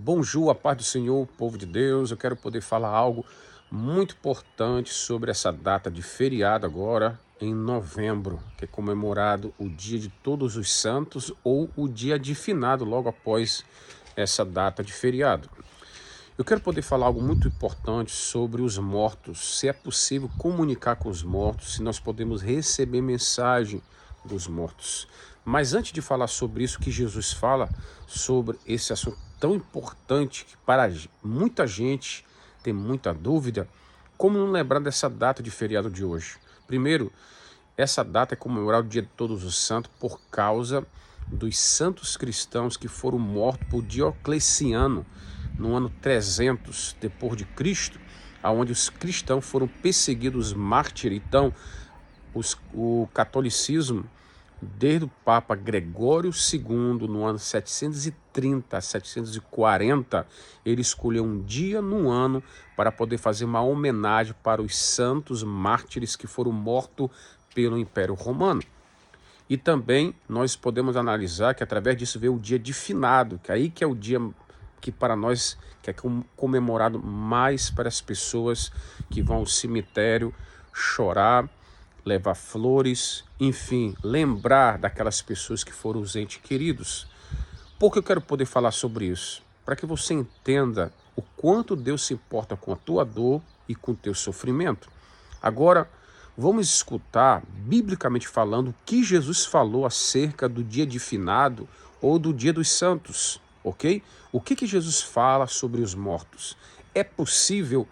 Bonjour, a paz do Senhor, povo de Deus. Eu quero poder falar algo muito importante sobre essa data de feriado agora em novembro, que é comemorado o Dia de Todos os Santos ou o Dia de Finado logo após essa data de feriado. Eu quero poder falar algo muito importante sobre os mortos, se é possível comunicar com os mortos, se nós podemos receber mensagem dos mortos. Mas antes de falar sobre isso, que Jesus fala sobre esse assunto tão importante que para muita gente tem muita dúvida, como não lembrar dessa data de feriado de hoje? Primeiro, essa data é comemorar o Dia de Todos os Santos por causa dos santos cristãos que foram mortos por Diocleciano no ano 300 depois de Cristo, aonde os cristãos foram perseguidos, mártires. Então, o catolicismo, desde o Papa Gregório II, no ano 730 a 740, ele escolheu um dia no ano para poder fazer uma homenagem para os santos mártires que foram mortos pelo Império Romano. E também nós podemos analisar que através disso veio o dia de finado, que aí que é o dia que para nós que é comemorado mais para as pessoas que vão ao cemitério chorar, levar flores, enfim, lembrar daquelas pessoas que foram os entes queridos. Por que eu quero poder falar sobre isso? Para que você entenda o quanto Deus se importa com a tua dor e com o teu sofrimento. Agora, vamos escutar, biblicamente falando, o que Jesus falou acerca do dia de finado ou do dia dos santos, ok? O que Jesus fala sobre os mortos? É possível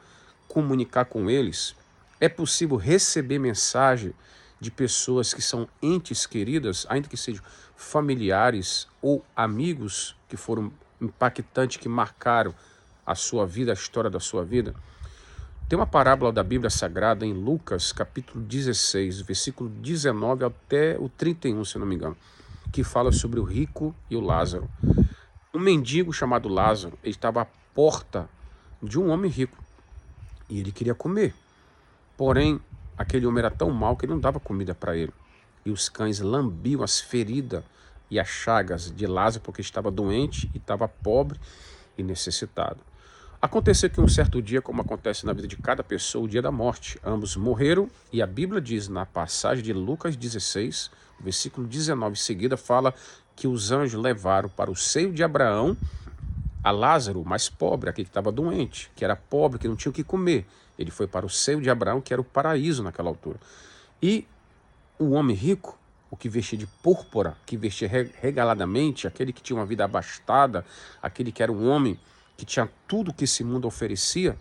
comunicar com eles? É possível receber mensagem de pessoas que são entes queridas, ainda que sejam familiares ou amigos que foram impactantes, que marcaram a sua vida, a história da sua vida? Tem uma parábola da Bíblia Sagrada em Lucas, capítulo 16, versículo 19 até o 31, se não me engano, que fala sobre o rico e o Lázaro. Um mendigo chamado Lázaro, ele estava à porta de um homem rico e ele queria comer. Porém, aquele homem era tão mau que ele não dava comida para ele. E os cães lambiam as feridas e as chagas de Lázaro porque estava doente e estava pobre e necessitado. Aconteceu que um certo dia, como acontece na vida de cada pessoa, o dia da morte, ambos morreram, e a Bíblia diz na passagem de Lucas 16, versículo 19 em seguida, fala que os anjos levaram para o seio de Abraão a Lázaro, o mais pobre, aquele que estava doente, que era pobre, que não tinha o que comer. Ele foi para o seio de Abraão, que era o paraíso naquela altura. E o homem rico, o que vestia de púrpura, que vestia regaladamente, aquele que tinha uma vida abastada, aquele que era um homem que tinha tudo que esse mundo oferecia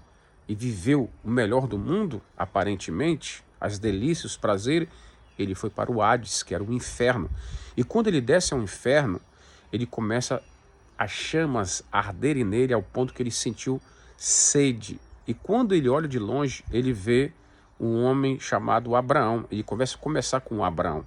e viveu o melhor do mundo, aparentemente, as delícias, os prazeres, ele foi para o Hades, que era o inferno. E quando ele desce ao inferno, ele começa as chamas arderem nele ao ponto que ele sentiu sede. E quando ele olha de longe, ele vê um homem chamado Abraão. Ele começa a conversar com Abraão.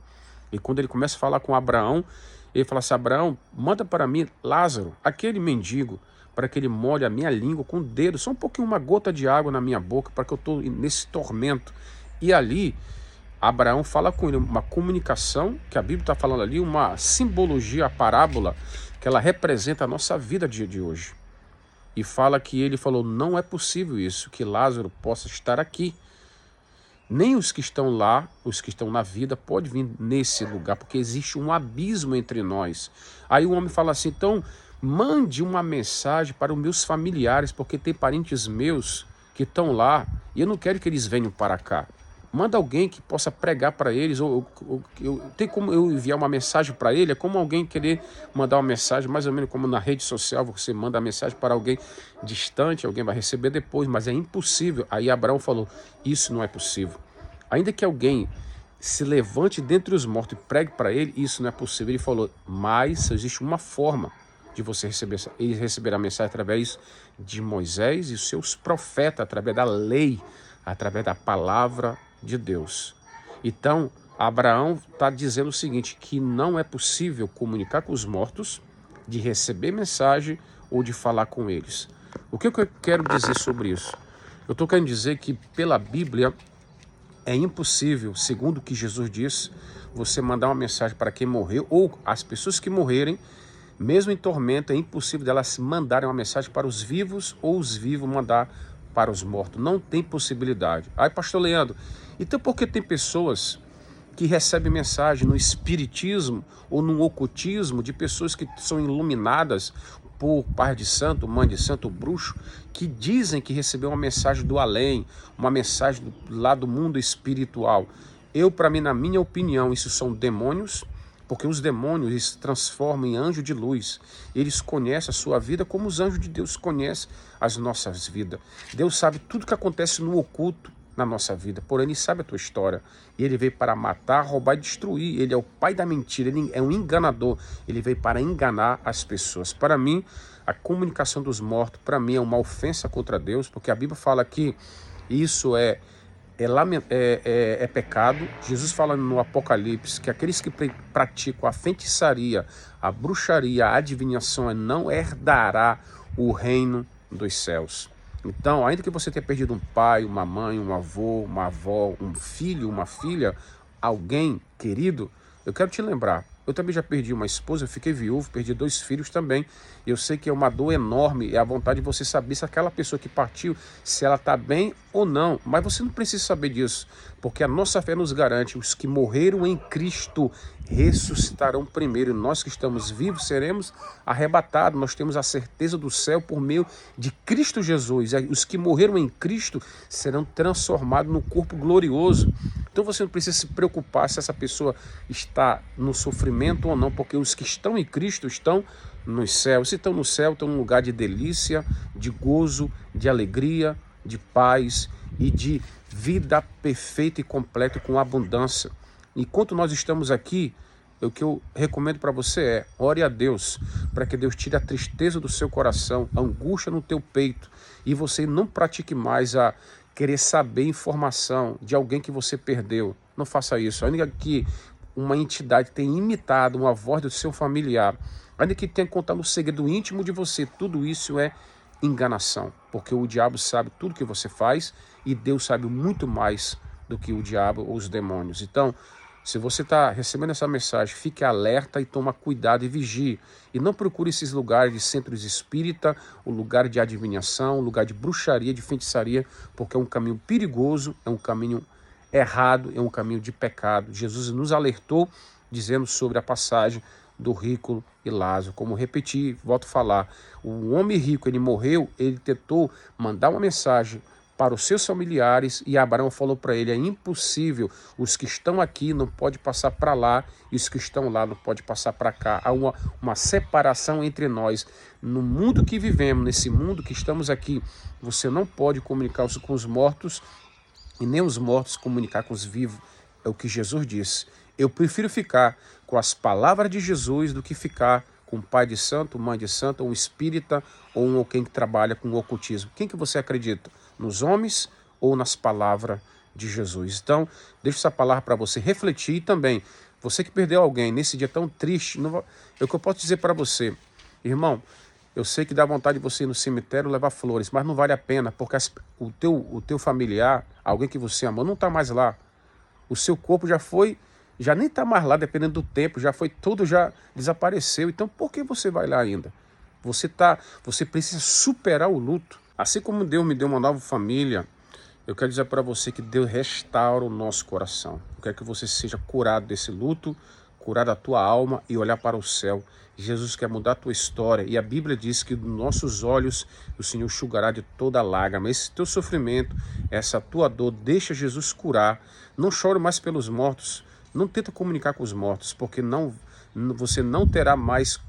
E quando ele começa a falar com Abraão, ele fala assim: Abraão, manda para mim Lázaro, aquele mendigo, para que ele molhe a minha língua com o dedo, só um pouquinho, uma gota de água na minha boca, para que eu estou nesse tormento. E ali, Abraão fala com ele, uma comunicação, que a Bíblia está falando ali, uma simbologia, a parábola, que ela representa a nossa vida dia de hoje. E fala que ele falou: não é possível isso, que Lázaro possa estar aqui. Nem os que estão lá, os que estão na vida, podem vir nesse lugar, porque existe um abismo entre nós. Aí o homem fala assim: então, mande uma mensagem para os meus familiares, porque tem parentes meus que estão lá e eu não quero que eles venham para cá. Manda alguém que possa pregar para eles, tem como eu enviar uma mensagem para ele? É como alguém querer mandar uma mensagem, mais ou menos como na rede social, você manda a mensagem para alguém distante, alguém vai receber depois, mas é impossível. Aí Abraão falou: isso não é possível. Ainda que alguém se levante dentre os mortos e pregue para ele, isso não é possível. Ele falou: mas existe uma forma de você receber a mensagem através de Moisés e os seus profetas, através da lei, através da palavra de Deus. Então, Abraão está dizendo o seguinte, que não é possível comunicar com os mortos, de receber mensagem ou de falar com eles. O que eu quero dizer sobre isso? Eu estou querendo dizer que pela Bíblia é impossível, segundo o que Jesus disse, você mandar uma mensagem para quem morreu ou as pessoas que morrerem Mesmo em tormento, é impossível delas mandarem uma mensagem para os vivos ou os vivos mandar para os mortos. Não tem possibilidade. Aí, pastor Leandro, então por que tem pessoas que recebem mensagem no espiritismo ou no ocultismo de pessoas que são iluminadas por pai de santo, mãe de santo, bruxo, que dizem que recebeu uma mensagem do além, uma mensagem lá do mundo espiritual? Para mim, na minha opinião, isso são demônios, porque os demônios eles se transformam em anjo de luz. Eles conhecem a sua vida como os anjos de Deus conhecem as nossas vidas. Deus sabe tudo que acontece no oculto na nossa vida, porém ele sabe a tua história. E ele veio para matar, roubar e destruir. Ele é o pai da mentira, ele é um enganador. Ele veio para enganar as pessoas. Para mim, a comunicação dos mortos, para mim, é uma ofensa contra Deus, porque a Bíblia fala que isso é pecado. Jesus fala no Apocalipse que aqueles que praticam a feitiçaria, a bruxaria, a adivinhação não herdará o reino dos céus. Então, ainda que você tenha perdido um pai, uma mãe, um avô, uma avó, um filho, uma filha, alguém querido, eu quero te lembrar, eu também já perdi uma esposa, eu fiquei viúvo, perdi 2 filhos também. Eu sei que é uma dor enorme, é a vontade de você saber se aquela pessoa que partiu, se ela está bem ou não. Mas você não precisa saber disso, porque a nossa fé nos garante, os que morreram em Cristo ressuscitarão primeiro. E nós que estamos vivos seremos arrebatados. Nós temos a certeza do céu por meio de Cristo Jesus. Os que morreram em Cristo serão transformados no corpo glorioso. Então você não precisa se preocupar se essa pessoa está no sofrimento ou não, porque os que estão em Cristo estão nos céus. Se estão no céu, estão num lugar de delícia, de gozo, de alegria, de paz e de vida perfeita e completa com abundância. Enquanto nós estamos aqui, o que eu recomendo para você é, ore a Deus, para que Deus tire a tristeza do seu coração, a angústia no teu peito, e você não pratique mais a querer saber informação de alguém que você perdeu. Não faça isso. Ainda que uma entidade tenha imitado uma voz do seu familiar, ainda que tenha contado um segredo íntimo de você, tudo isso é enganação, porque o diabo sabe tudo que você faz e Deus sabe muito mais do que o diabo ou os demônios. Então, se você está recebendo essa mensagem, fique alerta e toma cuidado e vigie. E não procure esses lugares de centros espírita, o lugar de adivinhação, o lugar de bruxaria, de feitiçaria, porque é um caminho perigoso, é um caminho errado, é um caminho de pecado. Jesus nos alertou dizendo sobre a passagem do rico e Lázaro. Como repetir, volto a falar, o homem rico, ele morreu, ele tentou mandar uma mensagem para os seus familiares e Abraão falou para ele, é impossível, os que estão aqui não podem passar para lá e os que estão lá não podem passar para cá. Há uma separação entre nós. No mundo que vivemos, nesse mundo que estamos aqui, você não pode comunicar com os mortos e nem os mortos comunicar com os vivos. É o que Jesus disse. Eu prefiro ficar com as palavras de Jesus do que ficar com um pai de santo, mãe de santo, ou um espírita, ou alguém que trabalha com o ocultismo. Quem que você acredita? Nos homens ou nas palavras de Jesus? Então, deixo essa palavra para você refletir e também, você que perdeu alguém nesse dia tão triste, é o que eu posso dizer para você. Irmão, eu sei que dá vontade de você ir no cemitério levar flores, mas não vale a pena, porque o teu familiar, alguém que você amou, não está mais lá. O seu corpo já nem está mais lá, dependendo do tempo, já desapareceu. Então, por que você vai lá ainda? Você precisa superar o luto. Assim como Deus me deu uma nova família, eu quero dizer para você que Deus restaura o nosso coração. Eu quero que você seja curado desse luto, curar a tua alma e olhar para o céu. Jesus quer mudar a tua história e a Bíblia diz que dos nossos olhos o Senhor enxugará de toda lágrima. Esse teu sofrimento, essa tua dor, deixa Jesus curar. Não chore mais pelos mortos, não tenta comunicar com os mortos, porque você não terá mais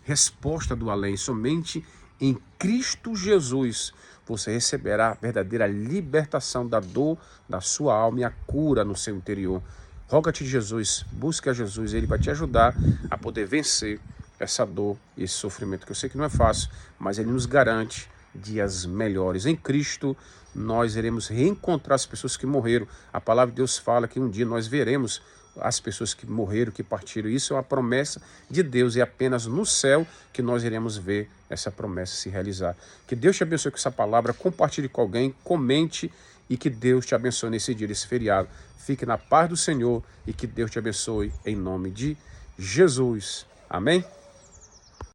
resposta do além. Somente em Cristo Jesus você receberá a verdadeira libertação da dor da sua alma e a cura no seu interior. Roga-te de Jesus, busque a Jesus, ele vai te ajudar a poder vencer essa dor e esse sofrimento, que eu sei que não é fácil, mas ele nos garante dias melhores. Em Cristo, nós iremos reencontrar as pessoas que morreram. A palavra de Deus fala que um dia nós veremos as pessoas que morreram, que partiram. Isso é uma promessa de Deus e é apenas no céu que nós iremos ver essa promessa se realizar. Que Deus te abençoe com essa palavra, compartilhe com alguém, comente e que Deus te abençoe nesse dia, nesse feriado. Fique na paz do Senhor e que Deus te abençoe em nome de Jesus. Amém?